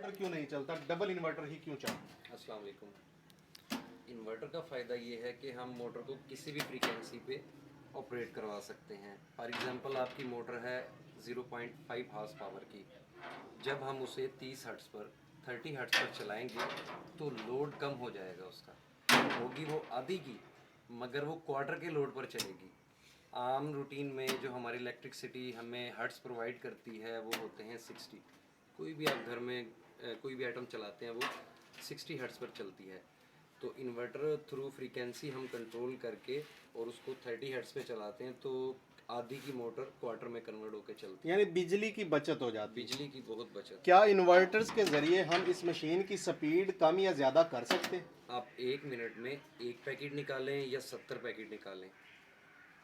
Inverter क्यों नहीं चलता, डबल इन्वर्टर ही क्यों चाहिए? अस्सलाम वालेकुम। इन्वर्टर का फ़ायदा ये है कि हम मोटर को किसी भी फ्रीक्वेंसी पे ऑपरेट करवा सकते हैं। फॉर एग्जांपल आपकी मोटर है 0.5 हार्स पावर की, जब हम उसे 30 हर्ट्ज़ पर 30 हर्ट्ज़ पर चलाएंगे तो लोड कम हो जाएगा उसका, होगी वो आधी की मगर वो क्वार्टर के लोड पर चलेगी। आम रूटीन में जो हमारी इलेक्ट्रिसिटी हमें हर्ट्ज़ प्रोवाइड करती है वो होते हैं 60। कोई भी आप घर में कोई भी आइटम चलाते हैं वो 60 हर्ट्ज़ पर चलती है। तो इन्वर्टर थ्रू फ्रीक्वेंसी हम कंट्रोल करके और उसको 30 हर्ट्ज़ पे चलाते हैं तो आधी की मोटर क्वार्टर में कन्वर्ट होकर चलती है। यानी बिजली की बचत हो जाती है। बिजली की बहुत बचत। क्या इन्वर्टर्स के जरिए हम इस मशीन की स्पीड कम या ज़्यादा कर सकते हैं? आप 1 मिनट में 1 पैकेट निकालें या 70 पैकेट निकालें,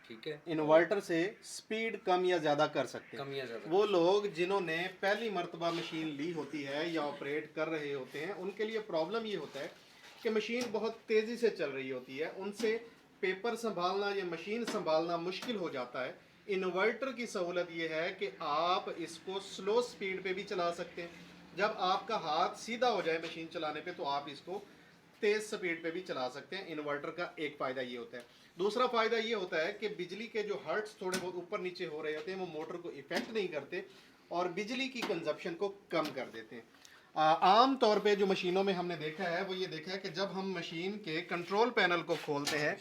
ठीक है, इन्वर्टर से स्पीड कम या ज़्यादा कर सकते हैं। कम या ज़्यादा। वो लोग जिन्होंने पहली मर्तबा मशीन ली होती है या ऑपरेट कर रहे होते हैं, उनके लिए प्रॉब्लम ये होता है कि मशीन बहुत तेज़ी से चल रही होती है, उनसे पेपर संभालना या मशीन संभालना मुश्किल हो जाता है। इन्वर्टर की सहूलत ये है कि आप इसको स्लो स्पीड पे भी चला सकते हैं। जब आपका हाथ सीधा हो जाए मशीन चलाने पे तो आप इसको तेज़ स्पीड पे भी चला सकते हैं। इन्वर्टर का एक फ़ायदा ये होता है। दूसरा फ़ायदा ये होता है कि बिजली के जो हर्ट्स थोड़े बहुत ऊपर नीचे हो रहे होते हैं वो मोटर को इफ़ेक्ट नहीं करते और बिजली की कंजप्शन को कम कर देते हैं। आम तौर पे जो मशीनों में हमने देखा है वो ये देखा है कि जब हम मशीन के कंट्रोल पैनल को खोलते हैं,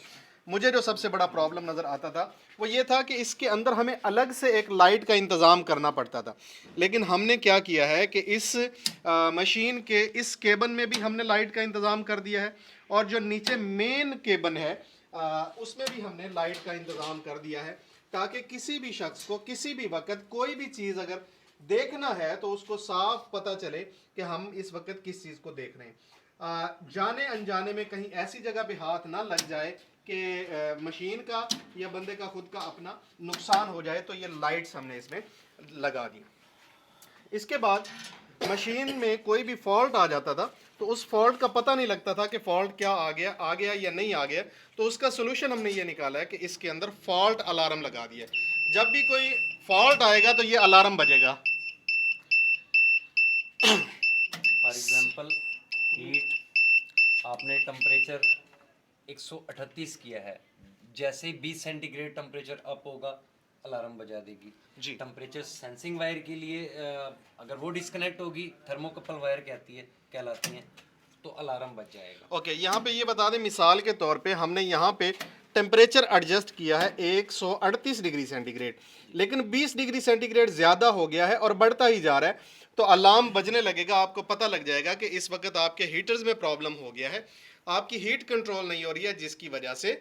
मुझे जो सबसे बड़ा प्रॉब्लम नज़र आता था वो ये था कि इसके अंदर हमें अलग से एक लाइट का इंतज़ाम करना पड़ता था। लेकिन हमने क्या किया है कि इस मशीन के इस केबन में भी हमने लाइट का इंतज़ाम कर दिया है और जो नीचे मेन केबन है उसमें भी हमने लाइट का इंतज़ाम कर दिया है ताकि किसी भी शख्स को किसी भी वक्त कोई भी चीज़ अगर देखना है तो उसको साफ पता चले कि हम इस वक्त किस चीज़ को देख रहे हैं। जाने अनजाने में कहीं ऐसी जगह पे हाथ ना लग जाए कि मशीन का या बंदे का खुद का अपना नुकसान हो जाए, तो ये लाइट्स हमने इसमें लगा दी। इसके बाद मशीन में कोई भी फॉल्ट आ जाता था तो उस फॉल्ट का पता नहीं लगता था कि फॉल्ट क्या आ गया या नहीं आ गया। तो उसका सोल्यूशन हमने ये निकाला है कि इसके अंदर फॉल्ट अलार्म लगा दिया। जब भी कोई फॉल्ट आएगा तो ये अलार्म बजेगा। फॉर एग्जांपल हीट, आपने टेम्परेचर 138 किया है, जैसे ही 20 सेंटीग्रेड टेम्परेचर अप होगा अलार्म बजा देगी जी। टेम्परेचर सेंसिंग वायर के लिए अगर वो डिस्कनेक्ट होगी, थर्मोकपल वायर कहलाती हैं, तो अलार्म बज जाएगा। ओके, यहाँ पे ये बता दें मिसाल के तौर पे हमने यहाँ पे टेम्परेचर एडजस्ट किया है 138 डिग्री सेंटीग्रेड, लेकिन 20 डिग्री सेंटीग्रेड ज़्यादा हो गया है और बढ़ता ही जा रहा है, तो अलार्म बजने लगेगा। आपको पता लग जाएगा कि इस वक्त आपके हीटर्स में प्रॉब्लम हो गया है, आपकी हीट कंट्रोल नहीं हो रही है, जिसकी वजह से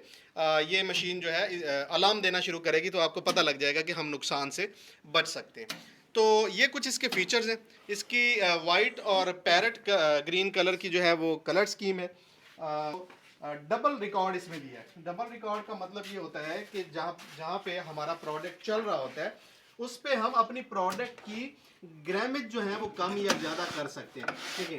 ये मशीन जो है अलार्म देना शुरू करेगी। तो आपको पता लग जाएगा कि हम नुकसान से बच सकते हैं। तो ये कुछ इसके फीचर्स हैं। इसकी वाइट और पैरेट ग्रीन कलर की जो है वो कलर स्कीम है। डबल रिकॉर्ड इसमें दिया है। डबल रिकॉर्ड का मतलब ये होता है कि जहाँ पे हमारा प्रोडक्ट चल रहा होता है उस पे हम अपनी प्रोडक्ट की ग्रामेज जो है वो कम या ज़्यादा कर सकते हैं। ठीक है,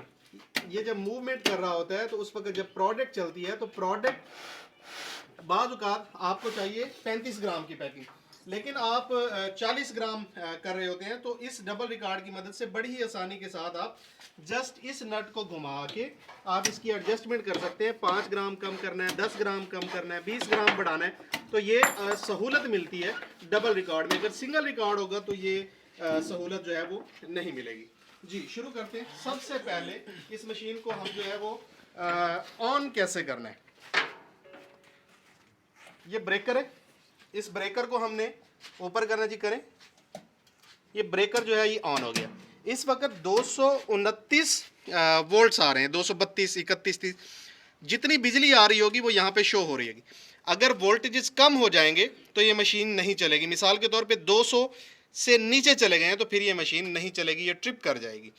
ये जब मूवमेंट कर रहा होता है तो उस वक्त जब प्रोडक्ट चलती है तो प्रोडक्ट बाज़ औक़ात आपको चाहिए 35 ग्राम की पैकिंग, लेकिन आप 40 ग्राम कर रहे होते हैं। तो इस डबल रिकॉर्ड की मदद से बड़ी ही आसानी के साथ आप जस्ट इस नट को घुमा के आप इसकी एडजस्टमेंट कर सकते हैं। 5 ग्राम कम करना है, 10 ग्राम कम करना है, 20 ग्राम बढ़ाना है, तो ये सहूलत मिलती है डबल रिकॉर्ड में। अगर सिंगल रिकॉर्ड होगा तो ये सहूलत जो है वो नहीं मिलेगी। जी, शुरू करते हैं। सबसे पहले इस मशीन को हम जो है वो ऑन कैसे करना है। ये ब्रेकर है, इस ब्रेकर को हमने ऊपर करना जी, करें। ये ब्रेकर जो है ये ऑन हो गया। इस वक्त 229 वोल्ट्स आ रहे हैं, 232, 31, 30 जितनी बिजली आ रही होगी वो यहाँ पे शो हो रही होगी। अगर वोल्टेजेस कम हो जाएंगे तो ये मशीन नहीं चलेगी। मिसाल के तौर पे 200 से नीचे चले गए हैं तो फिर ये मशीन नहीं चलेगी, ये ट्रिप कर जाएगी।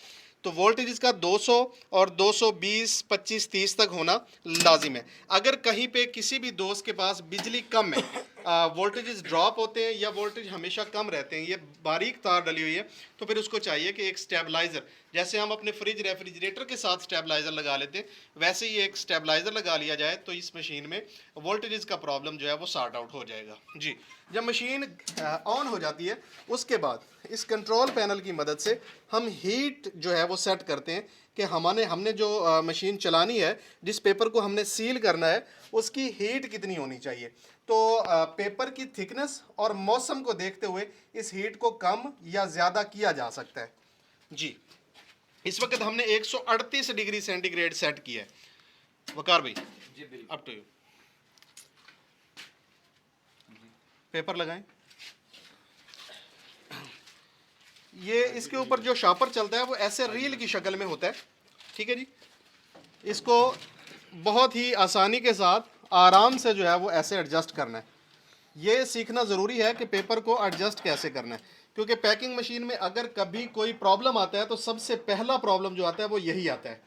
तो वोल्टेज का 200 और 220, 25, 30 तक होना लाजिम है। अगर कहीं पे किसी भी दोस्त के पास बिजली कम है, वोल्टेजेस ड्रॉप होते हैं या वोल्टेज हमेशा कम रहते हैं, ये बारीक तार डली हुई है, तो फिर उसको चाहिए कि एक स्टेबलाइज़र, जैसे हम अपने फ्रिज रेफ्रिजरेटर के साथ स्टेबलाइज़र लगा लेते हैं, वैसे ही एक स्टेबलाइज़र लगा लिया जाए तो इस मशीन में वोल्टेजेस का प्रॉब्लम जो है वो सॉर्ट आउट हो जाएगा। जी। जब मशीन ऑन हो जाती है उसके बाद इस कंट्रोल पैनल की मदद से हम हीट जो है वो सेट करते हैं कि हमने जो मशीन चलानी है, जिस पेपर को हमने सील करना है, उसकी हीट कितनी होनी चाहिए। तो पेपर की थिकनेस और मौसम को देखते हुए इस हीट को कम या ज़्यादा किया जा सकता है। जी, इस वक्त हमने 138 डिग्री सेंटीग्रेड सेट किया है। वकार भाई जी बिल्कुल। Up to you. पेपर लगाएं। ये इसके ऊपर जो शापर चलता है वो ऐसे रील की शक्ल में होता है, ठीक है जी। इसको बहुत ही आसानी के साथ आराम से जो है वो ऐसे एडजस्ट करना है। ये सीखना ज़रूरी है कि पेपर को एडजस्ट कैसे करना है, क्योंकि पैकिंग मशीन में अगर कभी कोई प्रॉब्लम आता है तो सबसे पहला प्रॉब्लम जो आता है वो यही आता है।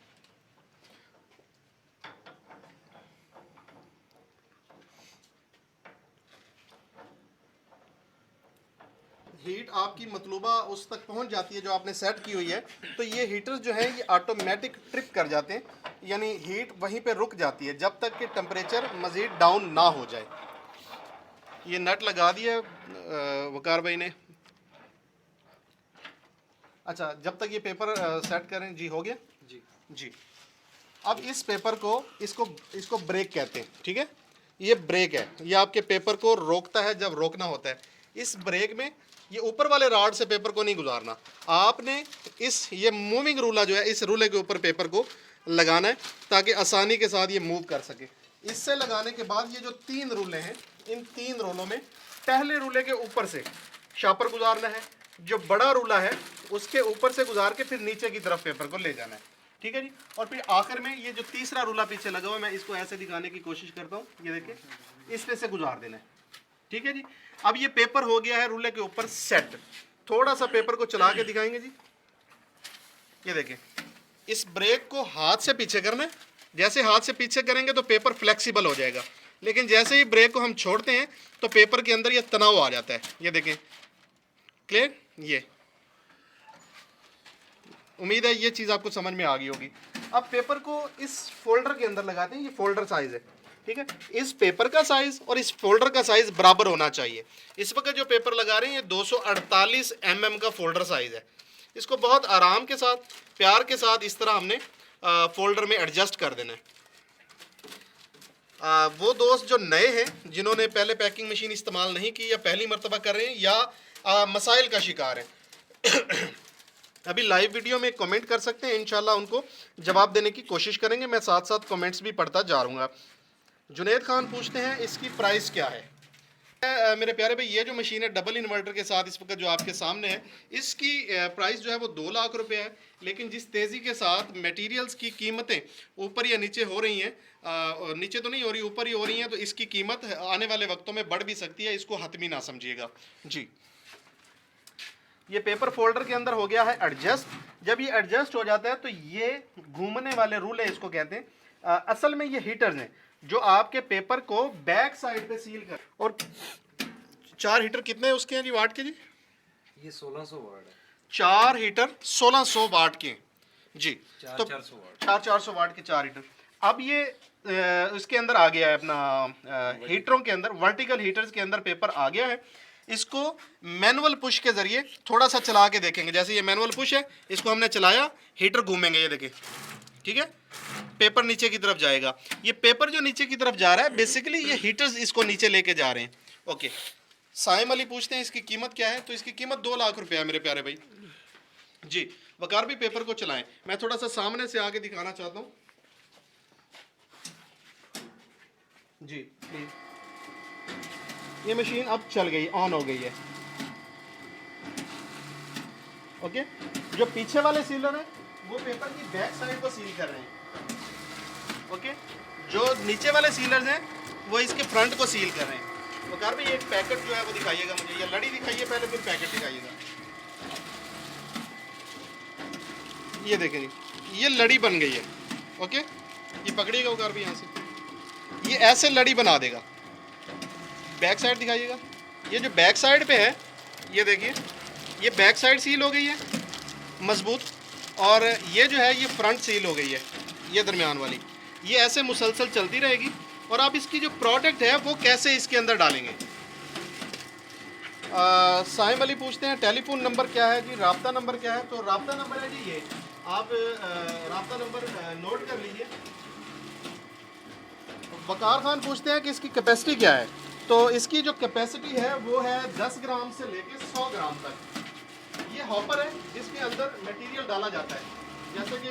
हीट आपकी मतलूबा उस तक पहुंच जाती है जो आपने सेट की हुई है, तो ये हीटर्स जो हैं ये ऑटोमेटिक ट्रिप कर जाते हैं, यानी हीट वहीं पे रुक जाती है जब तक कि टेम्परेचर मज़ीद डाउन ना हो जाए। ये नट लगा दिया वकार भाई ने। अच्छा, जब तक ये पेपर सेट करें। जी हो गया जी जी। अब इस पेपर को इसको ब्रेक कहते हैं, ठीक है। ये ब्रेक है, ये आपके पेपर को रोकता है जब रोकना होता है। इस ब्रेक में ये ऊपर वाले रॉड से पेपर को नहीं गुजारना, आपने ये मूविंग रूला जो है इस रूले के ऊपर पेपर को लगाना है ताकि आसानी के साथ ये मूव कर सके। इससे लगाने के बाद ये जो 3 रूले हैं, इन 3 रोलों में पहले रूले के ऊपर से शापर गुजारना है, जो बड़ा रूला है उसके ऊपर से गुजार के फिर नीचे की तरफ पेपर को ले जाना है, ठीक है जी। और फिर आखिर में ये जो तीसरा रूला पीछे लगा हुआ है, मैं इसको ऐसे दिखाने की कोशिश करता हूँ, ये देखिए, इस पे से गुजार देना है, ठीक है जी। अब ये पेपर हो गया है रूले के ऊपर सेट। थोड़ा सा पेपर को चला के दिखाएंगे जी। ये देखिए, इस ब्रेक को हाथ से पीछे करना है। जैसे हाथ से पीछे करेंगे तो पेपर फ्लेक्सिबल हो जाएगा, लेकिन जैसे ही ब्रेक को हम छोड़ते हैं तो पेपर के अंदर ये तनाव आ जाता है। ये देखें, क्लियर। ये उम्मीद है ये चीज़ आपको समझ में आ गई होगी। अब पेपर को इस फोल्डर के अंदर लगाते हैं। ये फोल्डर साइज है, ठीक है। इस पेपर का साइज और इस फोल्डर का साइज बराबर होना चाहिए। इस वक्त जो पेपर लगा रहे हैं ये 248 mm का फोल्डर साइज है। इसको बहुत आराम के साथ, प्यार के साथ इस तरह हमने फोल्डर में एडजस्ट कर देना है। वो दोस्त जो नए हैं, जिन्होंने पहले पैकिंग मशीन इस्तेमाल नहीं की या पहली मरतबा कर रहे हैं या मसाइल का शिकार हैं, अभी लाइव वीडियो में कमेंट कर सकते हैं, इंशाल्लाह उनको जवाब देने की कोशिश करेंगे। मैं साथ साथ कमेंट्स भी पढ़ता जा रहूँगा। जुनेद खान पूछते हैं इसकी प्राइस क्या है। मेरे प्यारे भाई, ये जो मशीन है डबल इन्वर्टर के साथ इस वक्त जो आपके सामने है, इसकी प्राइस जो है वो 2 लाख रुपए है। लेकिन जिस तेज़ी के साथ मटेरियल्स की कीमतें ऊपर या नीचे हो रही हैं, नीचे तो नहीं हो रही, ऊपर ही हो रही हैं, तो इसकी कीमत आने वाले वक्तों में बढ़ भी सकती है। इसको हतमी ना समझिएगा जी। ये पेपर फोल्डर के अंदर हो गया है एडजस्ट। जब ये एडजस्ट हो जाता है तो ये घूमने वाले रूल है, इसको कहते हैं। असल में ये हीटर्स हैं जो आपके पेपर को बैक साइड पे सील कर। और 4 हीटर कितने उसके हैं जी, वाट के जी? ये 1600 वाट है। 4 हीटर 1600 वाट के जी। तो 400 वाट, 400 वाट के 4 हीटर। अब ये इसके अंदर आ गया है अपना हीटरों के अंदर, वर्टिकल हीटर्स के अंदर पेपर आ गया है। इसको मैनुअल पुश के जरिए थोड़ा सा चला के देखेंगे। जैसे ये मैनुअल पुश है, इसको हमने चलाया, हीटर घूमेंगे, ये देखिए, ठीक है। पेपर नीचे की तरफ जाएगा। ये पेपर जो नीचे की तरफ जा रहा है, बेसिकली ये हीटर्स इसको नीचे लेके जा रहे हैं। ओके, साइम अली पूछते हैं इसकी कीमत क्या है। तो इसकी कीमत 2 लाख रुपया है मेरे प्यारे भाई जी। वकार भी पेपर को चलाएं। मैं थोड़ा सा सामने से आके दिखाना चाहता हूँ जी। ये मशीन अब चल गई, ऑन हो गई है। ओके, जो पीछे वाले सीलर हैं वो पेपर की बैक साइड को सील कर रहे हैं। ओके, जो नीचे वाले सीलर्स हैं वो इसके फ्रंट को सील कर रहे हैं। वकार भाई एक पैकेट जो है वो दिखाइएगा मुझे, या लड़ी दिखाइए पहले, फिर पैकेट दिखाइएगा। ये देखें जी, ये लड़ी बन गई है। ओके, ये पकड़िएगा वकार भाई यहाँ से, ये ऐसे लड़ी बना देगा। बैक साइड दिखाइएगा। ये जो बैक साइड पे है, ये देखिए, ये बैक साइड सील हो गई है मजबूत, और ये जो है ये फ्रंट सील हो गई है, ये दरमियान वाली। ये ऐसे मुसलसल चलती रहेगी। और आप इसकी जो प्रोडक्ट है वो कैसे इसके अंदर डालेंगे, साइम अली पूछते हैं टेलीफोन नंबर क्या है जी, राब्ता नंबर क्या है? तो राब्ता नंबर है जी ये, आप राब्ता नंबर नोट कर लीजिए। वकार खान पूछते हैं कि इसकी कैपेसिटी क्या है? तो इसकी जो कैपेसिटी है वो है 10 ग्राम से लेके 100 ग्राम तक। ये हॉपर है, इसके अंदर मटेरियल डाला जाता है, जैसे कि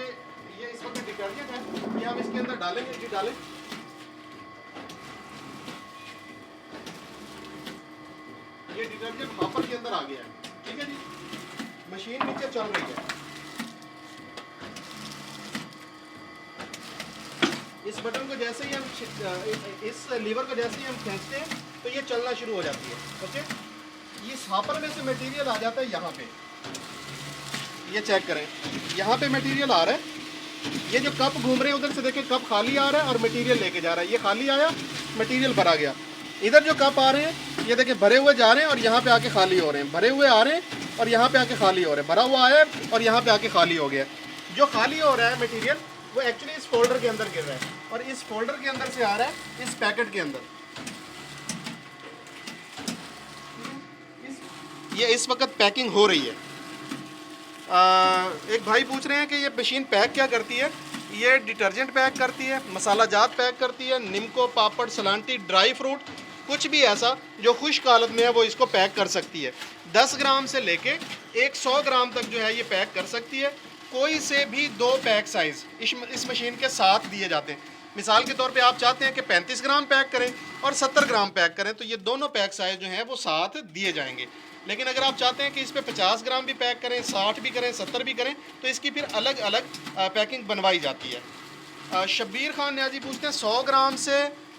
ये इस वक्त डिटर्जेंट है, ये हम इसके अंदर डालेंगे जी, डालें। ये डिटर्जेंट हॉपर के अंदर आ गया है, ठीक है जी। मशीन नीचे चल रही है, इस बटन को जैसे ही हम इस लीवर को जैसे ही हम खींचते हैं तो ये चलना शुरू हो जाती है। ओके, इस हॉपर में से मटेरियल आ जाता है यहाँ पे, ये चेक करें, यहाँ पे मटेरियल आ रहा है। ये जो कप घूम रहे हैं उधर से देखें, कप खाली आ रहा है और मटेरियल लेके जा रहा है। ये खाली आया, मटेरियल भरा गया। इधर जो कप आ रहे हैं ये देखें भरे हुए जा रहे हैं और यहाँ पे आके खाली हो रहे हैं, भरे हुए आ रहे हैं और यहाँ पे आके खाली हो रहे हैं, भरा हुआ आया है और यहाँ पे आके खाली हो गया। जो खाली हो रहा है मटेरियल वो एक्चुअली इस फोल्डर के अंदर गिर रहा है और इस फोल्डर के अंदर से आ रहा है इस पैकेट के अंदर। ये इस वक्त पैकिंग हो रही है। एक भाई पूछ रहे हैं कि ये मशीन पैक क्या करती है? ये डिटर्जेंट पैक करती है, मसाला जात पैक करती है, निम्को, पापड़, सलांटी, ड्राई फ्रूट, कुछ भी ऐसा जो खुश्क हालत में है वो इसको पैक कर सकती है। 10 ग्राम से लेके 100 ग्राम तक जो है ये पैक कर सकती है। कोई से भी 2 पैक साइज़ इस मशीन के साथ दिए जाते हैं। मिसाल के तौर पे आप चाहते हैं कि 35 ग्राम पैक करें और 70 ग्राम पैक करें, तो ये दोनों पैक साइज़ जो हैं वो साथ दिए जाएंगे। लेकिन अगर आप चाहते हैं कि इस पे 50 ग्राम भी पैक करें, 60 भी करें, 70 भी करें, तो इसकी फिर अलग अलग पैकिंग बनवाई जाती है। शब्बीर खान न्याजी पूछते हैं 100 ग्राम से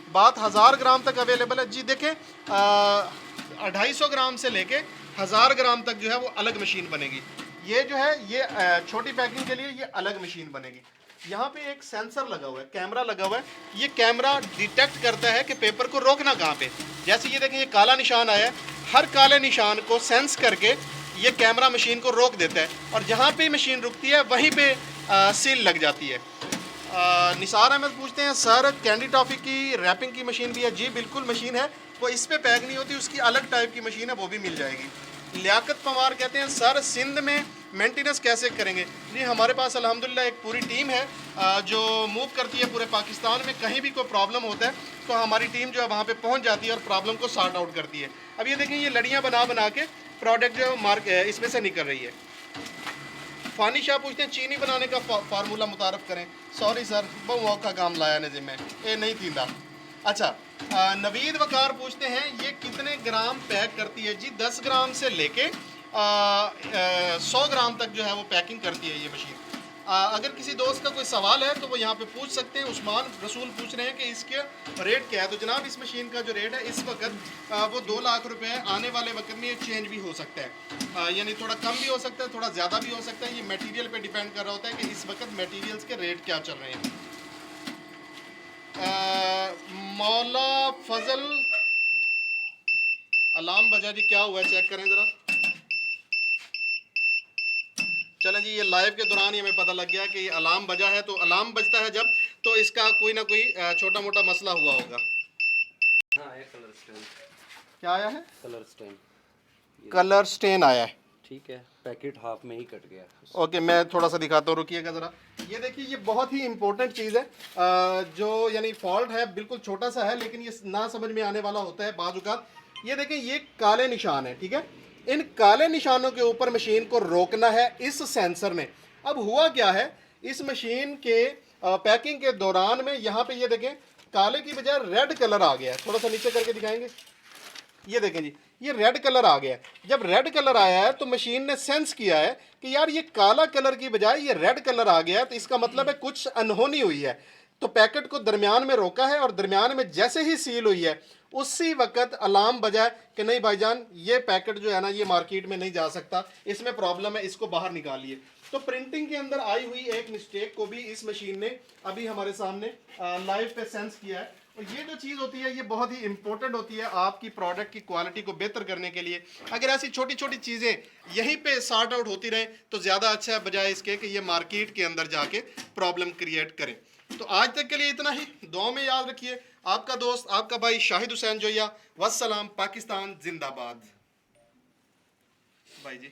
बात 1000 ग्राम तक अवेलेबल है जी। देखें 250 ग्राम से लेके 1000 ग्राम तक जो है वो अलग मशीन बनेगी। ये जो है ये छोटी पैकिंग के लिए ये अलग मशीन बनेगी। यहाँ पे एक सेंसर लगा हुआ है, कैमरा लगा हुआ है। ये कैमरा डिटेक्ट करता है कि पेपर को रोकना कहाँ पे। जैसे ये देखें ये काला निशान आया है, हर काले निशान को सेंस करके ये कैमरा मशीन को रोक देता है और जहाँ पे मशीन रुकती है वहीं पे सील लग जाती है। निसार अहमद पूछते हैं सर कैंडी टॉफ़ी की रैपिंग की मशीन भी है जी? बिल्कुल मशीन है, वो इस पे पैक नहीं होती, उसकी अलग टाइप की मशीन है, वो भी मिल जाएगी। लियाकत पवार कहते हैं सर सिंध में मेंटेनेंस कैसे करेंगे? जी हमारे पास अल्हम्दुलिल्लाह एक पूरी टीम है जो मूव करती है पूरे पाकिस्तान में। कहीं भी कोई प्रॉब्लम होता है तो हमारी टीम जो है वहाँ पे पहुँच जाती है और प्रॉब्लम को सॉर्ट आउट करती है। अब ये देखें ये लड़ियाँ बना बना के प्रोडक्ट जो इसमें से निकल रही है। फ़ानी शाह पूछते हैं चीनी बनाने का फार्मूला मुतारफ़ करें। सॉरी सर बहु औखा काम लाया ने जिम्मे ये नहीं थींदा। अच्छा नवीद वकार पूछते हैं ये कितने ग्राम पैक करती है जी? 10 ग्राम से लेके 100 ग्राम तक जो है वो पैकिंग करती है ये मशीन। अगर किसी दोस्त का कोई सवाल है तो वो यहाँ पे पूछ सकते हैं। उस्मान रसूल पूछ रहे हैं कि इसके रेट क्या है? तो जनाब इस मशीन का जो रेट है इस वक्त वो 2 लाख रुपए है। आने वाले वक्त में ये चेंज भी हो सकता है, यानी थोड़ा कम भी हो सकता है, थोड़ा ज़्यादा भी हो सकता है। ये मटेरियल पे डिपेंड कर रहा होता है कि इस वक्त मटेरियल्स के रेट क्या चल रहे हैं। मौला फजल अलार्म बजा जी, क्या हुआ है चेक करें ज़रा। चलें जी ये लाइव के दौरान ही हमें पता लग गया कि अलार्म बजा है। तो अलार्म बजता है जब तो इसका कोई ना कोई छोटा मोटा मसला हुआ होगा। हाँ ये कलर स्टेन। क्या आया है? Colour stand. कलर स्टेन आया है, ठीक है, पैकेट हाफ में ही कट गया। ओके मैं थोड़ा सा दिखाता हूँ, रुकिएगा ज़रा। ये देखिए ये बहुत ही इंपॉर्टेंट चीज़ है जो यानी फॉल्ट है, बिल्कुल छोटा सा है लेकिन ये ना समझ में आने वाला होता है बाज़-औक़ात। ये देखें ये काले निशान है, ठीक है, इन काले निशानों के ऊपर मशीन को रोकना है इस सेंसर ने। अब हुआ क्या है इस मशीन के पैकिंग के दौरान में यहाँ पे ये देखें काले की बजाय रेड कलर आ गया है। थोड़ा सा नीचे करके दिखाएंगे, ये देखें जी ये रेड कलर आ गया है। जब रेड कलर आया है तो मशीन ने सेंस किया है कि यार ये काला कलर की बजाय ये रेड कलर आ गया है, तो इसका मतलब है कुछ अनहोनी हुई है। तो पैकेट को दरमियान में रोका है और दरमियान में जैसे ही सील हुई है उसी वक्त अलार्म बजा कि नहीं भाईजान ये पैकेट जो है ना ये मार्केट में नहीं जा सकता, इसमें प्रॉब्लम है, इसको बाहर निकालिए। तो प्रिंटिंग के अंदर आई हुई एक मिस्टेक को भी इस मशीन ने अभी हमारे सामने लाइव पे सेंस किया है। और ये जो चीज़ होती है ये बहुत ही इंपॉर्टेंट होती है आपकी प्रोडक्ट की क्वालिटी को बेहतर करने के लिए। अगर ऐसी छोटी छोटी चीज़ें यहीं पे सॉर्ट आउट होती रहें तो ज़्यादा अच्छा है, बजाय इसके कि ये मार्केट के अंदर जाके प्रॉब्लम क्रिएट करें। तो आज तक के लिए इतना ही, दुआ में याद रखिए। आपका दोस्त आपका भाई शाहिद हुसैन जोया। वस्सलाम, पाकिस्तान जिंदाबाद। बाय जी।